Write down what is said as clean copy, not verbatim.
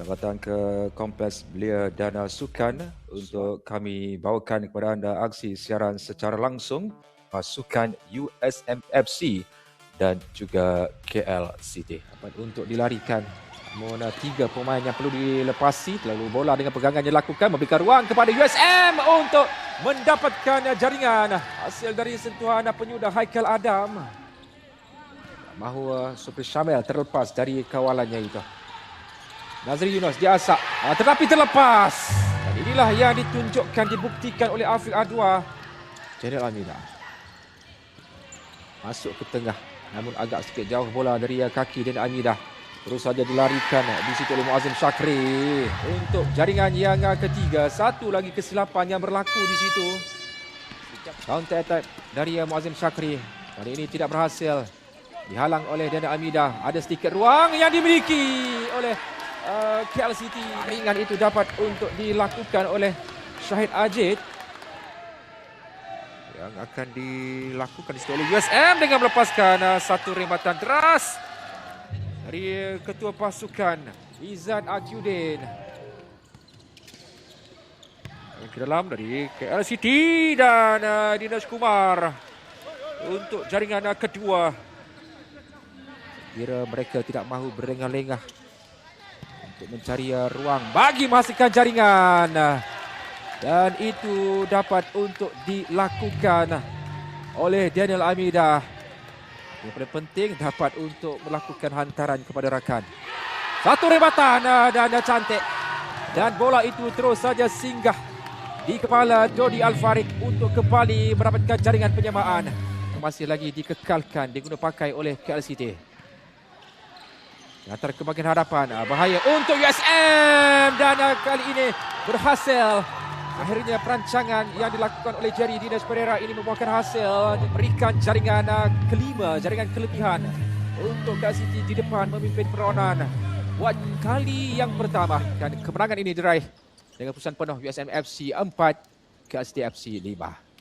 Selamat datang ke Kompleks Belia Dana Sukan untuk kami bawakan kepada anda aksi siaran secara langsung pasukan USMFC dan juga KL City. Untuk dilarikan, namun 3 pemain yang perlu dilepasi, lalu bola dengan pegangan yang dilakukan memberikan ruang kepada USM untuk mendapatkan jaringan. Hasil dari sentuhan penyudah Haikal Adam. Mahu Supri Syamil terlepas dari kawalannya itu. Nazri Yunus diasak, tetapi terlepas. Dan inilah yang ditunjukkan, dibuktikan oleh Afiq Adwa. Jenel Amida masuk ke tengah, namun agak sedikit jauh bola dari kaki dan Amidah. Terus saja dilarikan di situ oleh Muazzim Syakri untuk jaringan yang ketiga. Satu lagi kesilapan yang berlaku di situ. Counter attack dari Muazzim Syakri kali ini tidak berhasil. Dihalang oleh Dana Amidah. Ada sedikit ruang yang dimiliki oleh KL City. Ringan itu dapat untuk dilakukan oleh Syahid Ajid. Yang akan dilakukan di situ oleh USM dengan melepaskan satu rembatan deras dari ketua pasukan Izzat Akyudin. Ke dalam dari KL City dan Dinesh Kumar untuk jaringan kedua. Kira mereka tidak mahu berlengah-lengah untuk mencari ruang bagi menghasilkan jaringan. Dan itu dapat untuk dilakukan oleh Daniel Amidah. Yang paling penting dapat untuk melakukan hantaran kepada rakan. Satu rebatan dan cantik. Dan bola itu terus saja singgah di kepala Dodi Al-Farid untuk kembali mendapatkan jaringan penyamaan. Masih lagi dikekalkan, diguna pakai oleh KL City. Antara ke bahagian hadapan, bahaya untuk USM dan kali ini berhasil. Akhirnya perancangan yang dilakukan oleh Jerry Dinesh Pereira ini membuahkan hasil, memberikan jaringan kelima, jaringan kelebihan untuk KL City di depan memimpin perlawanan buat kali yang pertama. Dan kemenangan ini diraih dengan keputusan penuh USM FC 4, KL City FC 5.